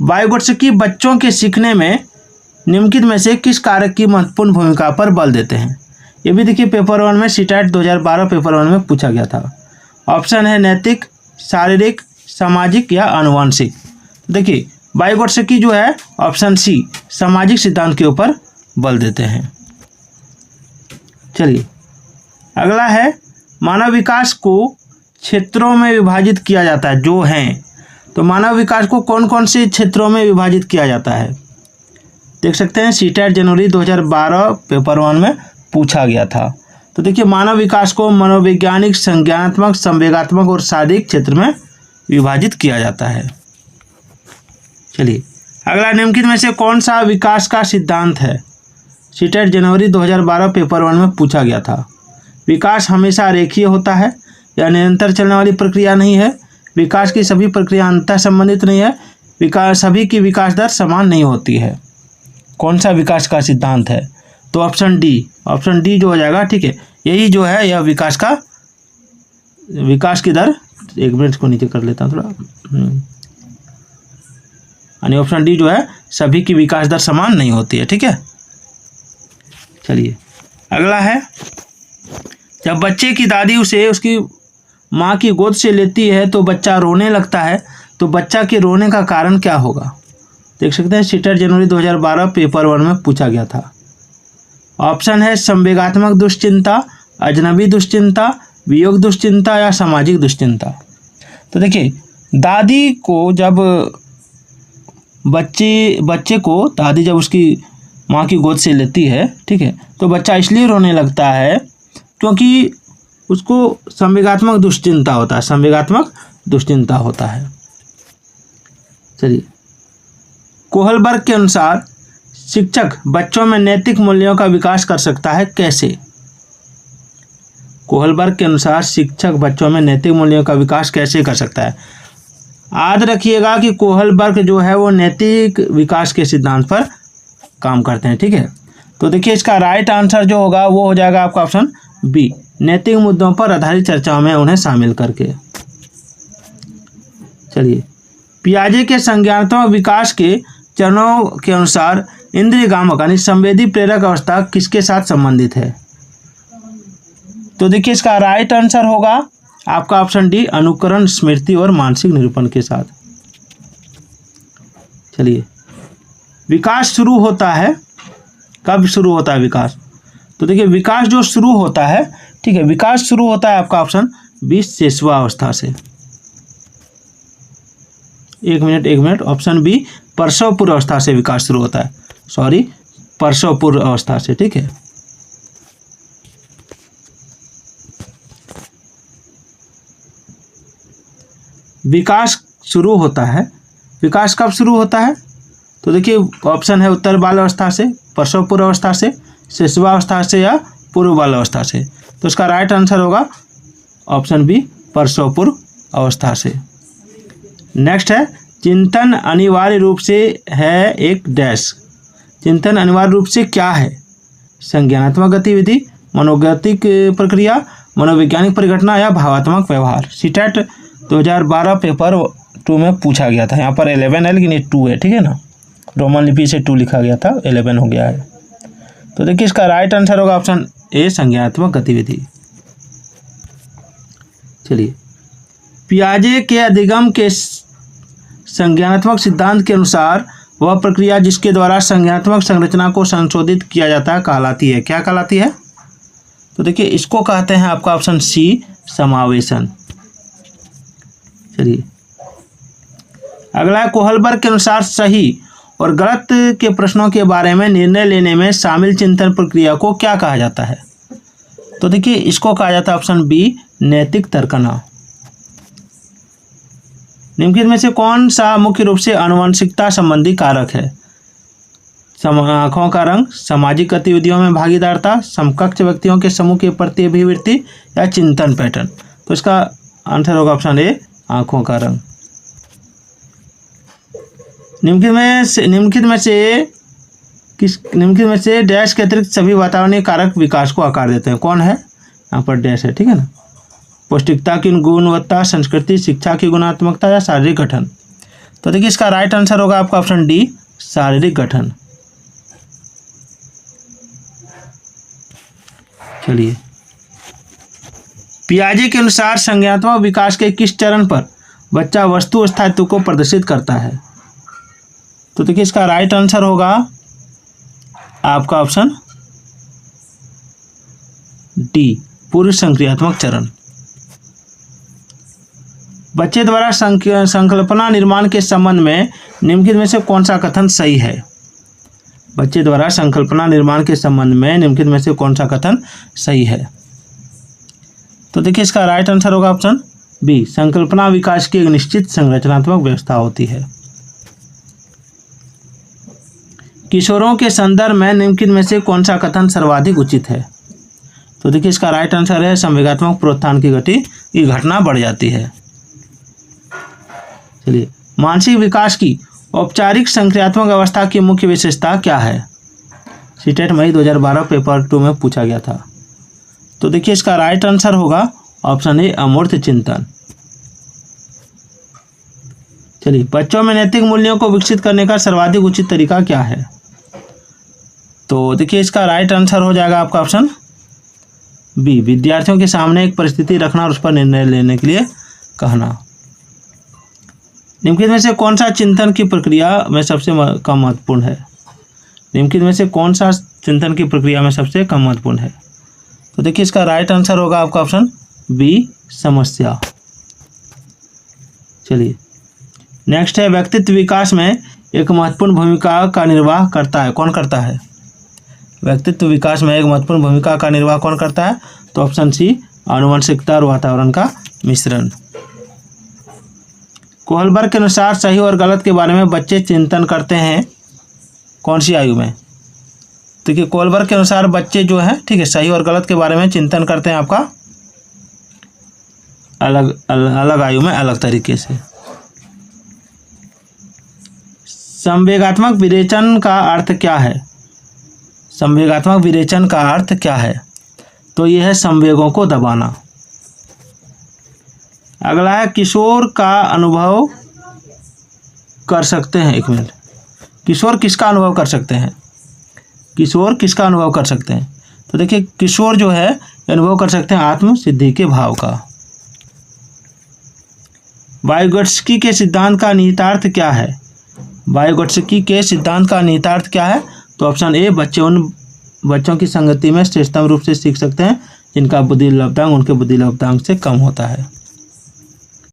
Vygotsky बच्चों के सीखने में निम्नलिखित में से किस कारक की महत्वपूर्ण भूमिका पर बल देते हैं? ये भी देखिए पेपर 1 में सीटेट 2012 पेपर 1 में पूछा गया था। ऑप्शन है नैतिक, शारीरिक, सामाजिक या आनुवंशिक। देखिए वाइगोत्स्की जो है ऑप्शन सी सामाजिक सिद्धांत के ऊपर बल देते हैं। चलिए अगला है मानव विकास को क्षेत्रों में विभाजित किया जाता है जो हैं। तो मानव विकास को कौन कौन से क्षेत्रों में विभाजित किया जाता है? देख सकते हैं सीटेट जनवरी 2012 पेपर 1 में पूछा गया था। तो देखिए मानव विकास को मनोवैज्ञानिक, संज्ञानात्मक, संवेगात्मक और शारीरिक क्षेत्र में विभाजित किया जाता है। चलिए अगला निम्नलिखित में से कौन सा विकास का सिद्धांत है? सीटेट जनवरी 2012 पेपर 1 में पूछा गया था। विकास हमेशा रेखीय होता है या निरंतर चलने वाली प्रक्रिया नहीं है। विकास की सभी प्रक्रिया अंतः संबंधित नहीं है। विकास सभी की विकास दर समान नहीं होती है। कौन सा विकास का सिद्धांत है? तो ऑप्शन डी जो हो जाएगा। ठीक है, यही जो है यह विकास की दर, एक मिनट को नीचे कर लेता हूँ थोड़ा, यानी ऑप्शन डी जो है सभी की विकास दर समान नहीं होती है। ठीक है, चलिए अगला है जब बच्चे की दादी उसे उसकी माँ की गोद से लेती है तो बच्चा रोने लगता है, तो बच्चा के रोने का कारण क्या होगा? देख सकते हैं सीटेट जनवरी 2012 पेपर 1 में पूछा गया था। ऑप्शन है संवेगात्मक दुश्चिंता, अजनबी दुश्चिंता, वियोग दुश्चिंता या सामाजिक दुश्चिंता। तो देखिए दादी को जब बच्चे को दादी जब उसकी माँ की गोद से लेती है, ठीक है, तो बच्चा इसलिए रोने लगता है क्योंकि उसको संवेगात्मक दुश्चिंता होता है। चलिए कोहलबर्ग के अनुसार शिक्षक बच्चों में नैतिक मूल्यों का विकास कर सकता है कैसे? कोहलबर्ग के अनुसार शिक्षक बच्चों में नैतिक मूल्यों का विकास कैसे कर सकता है? याद रखिएगा कि कोहलबर्ग जो है वो नैतिक विकास के सिद्धांत पर काम करते हैं। ठीक है, तो देखिए इसका राइट आंसर जो होगा वो हो जाएगा आपका ऑप्शन बी, नैतिक मुद्दों पर आधारित चर्चाओं में उन्हें शामिल करके। चलिए पियाजे के संज्ञानात्मक विकास के चरणों के अनुसार इंद्रियगामक यानी संवेदी प्रेरक अवस्था किसके साथ संबंधित है? तो देखिए इसका राइट आंसर होगा आपका ऑप्शन डी, अनुकरण, स्मृति और मानसिक निरूपण के साथ। चलिए विकास शुरू होता है, कब शुरू होता है विकास? तो देखिए विकास जो शुरू होता है, ठीक है, विकास शुरू होता है आपका ऑप्शन 20 शेषवावस्था से। एक मिनट, ऑप्शन बी प्रसव पूर्व अवस्था से विकास शुरू होता है, प्रसव पूर्व अवस्था से। ठीक है, विकास शुरू होता है, विकास कब शुरू होता है? तो देखिए ऑप्शन है उत्तर बाल अवस्था से, प्रसव पूर्व अवस्था से, शिशुवावस्था से या पूर्व बाल अवस्था से। तो इसका राइट आंसर होगा ऑप्शन बी, प्रसव पूर्व अवस्था से। नेक्स्ट है चिंतन अनिवार्य रूप से है एक डैश। चिंतन अनिवार्य रूप से क्या है? संज्ञानात्मक गतिविधि, मनोगतिक प्रक्रिया, मनोवैज्ञानिक परिघटना या भावात्मक व्यवहार। सीटेट 2012 पेपर 2 में पूछा गया था। यहाँ पर 11 है लेकिन ये 2 है, ठीक है ना, रोमन लिपि से 2 लिखा गया था, 11 हो गया है। तो देखिए इसका राइट आंसर होगा ऑप्शन ए, संज्ञानात्मक गतिविधि। चलिए पियाजे के अधिगम के संज्ञानात्मक सिद्धांत के अनुसार वह प्रक्रिया जिसके द्वारा संज्ञानात्मक संरचना को संशोधित किया जाता है कहलाती है, क्या कहलाती है? तो देखिए इसको कहते हैं आपका ऑप्शन सी, समावेशन। चलिए अगला है कोहलबर्ग के अनुसार सही और गलत के प्रश्नों के बारे में निर्णय लेने में शामिल चिंतन प्रक्रिया को क्या कहा जाता है? तो देखिए इसको कहा जाता है ऑप्शन बी, नैतिक तर्कना। निम्नलिखित में से कौन सा मुख्य रूप से आनुवंशिकता संबंधी कारक है? आँखों का रंग, सामाजिक गतिविधियों में भागीदारता, समकक्ष व्यक्तियों के समूह के प्रति अभिवृत्ति या चिंतन पैटर्न। तो इसका आंसर होगा ऑप्शन ए, आँखों का रंग। निम्नलिखित में से डैश के अतिरिक्त सभी वातावरणीय कारक विकास को आकार देते हैं। कौन है? यहाँ पर डैश है, ठीक है ना। पौष्टिकता की गुणवत्ता, संस्कृति, शिक्षा की गुणात्मकता या शारीरिक गठन। तो देखिए इसका राइट आंसर होगा आपका ऑप्शन डी, शारीरिक गठन। चलिए, पियाजे के अनुसार संज्ञानात्मक विकास के किस चरण पर बच्चा वस्तु अस्तित्व को प्रदर्शित करता है? तो देखिए इसका राइट आंसर होगा आपका ऑप्शन डी, पूर्व संक्रियात्मक चरण। बच्चे द्वारा संकल्पना निर्माण के संबंध में निम्नलिखित में से कौन सा कथन सही है? बच्चे द्वारा संकल्पना निर्माण के संबंध में निम्नलिखित में से कौन सा कथन सही है? तो देखिए इसका राइट आंसर होगा ऑप्शन बी, संकल्पना विकास की एक निश्चित संरचनात्मक व्यवस्था होती है। किशोरों के संदर्भ में निम्नलिखित में से कौन सा कथन सर्वाधिक उचित है? तो देखिए इसका राइट आंसर है, संवेगात्मक प्रोत्थान की घटना बढ़ जाती है। चलिए, मानसिक विकास की औपचारिक संक्रियात्मक अवस्था की मुख्य विशेषता क्या है? सीटेट मई 2012 पेपर 2 में पूछा गया था। तो देखिए इसका राइट आंसर होगा ऑप्शन ए, अमूर्त चिंतन। चलिए, बच्चों में नैतिक मूल्यों को विकसित करने का सर्वाधिक उचित तरीका क्या है? तो देखिए इसका राइट आंसर हो जाएगा आपका ऑप्शन बी, विद्यार्थियों के सामने एक परिस्थिति रखना और उस पर निर्णय लेने के लिए कहना। निम्नलिखित में से कौन सा चिंतन की प्रक्रिया में सबसे कम महत्वपूर्ण है? निम्नलिखित में से कौन सा चिंतन की प्रक्रिया में सबसे कम महत्वपूर्ण है? तो देखिए इसका राइट आंसर होगा आपका ऑप्शन बी, समस्या। चलिए, नेक्स्ट है, व्यक्तित्व विकास में एक महत्वपूर्ण भूमिका का निर्वाह करता है, कौन करता है? व्यक्तित्व विकास में एक महत्वपूर्ण भूमिका का निर्वाह कौन करता है? तो ऑप्शन सी, आनुवंशिकता और वातावरण का मिश्रण। कोहलबर्ग के अनुसार सही और गलत के बारे में बच्चे चिंतन करते हैं कौन सी आयु में? देखिए कोहलबर्ग के अनुसार बच्चे जो है, ठीक है, सही और गलत के बारे में चिंतन करते हैं आपका अलग आयु में, अलग तरीके से। संवेगात्मक विरेचन का अर्थ क्या है? संवेगात्मक विरेचन का अर्थ क्या है? तो यह है संवेगों को दबाना। अगला है, किशोर का अनुभव कर सकते हैं। एक मिनट, किशोर किसका अनुभव कर सकते हैं? किशोर किसका अनुभव कर सकते हैं? तो देखिए किशोर जो है अनुभव कर सकते हैं आत्म सिद्धि के भाव का। वाइगोत्स्की के सिद्धांत का निहितार्थ क्या है? वाइगोत्स्की के सिद्धांत का निहितार्थ क्या है? तो ऑप्शन ए, बच्चे उन बच्चों की संगति में श्रेष्ठतम रूप से सीख सकते हैं जिनका बुद्धि लब्धांक उनके बुद्धि लब्धांक से कम होता है।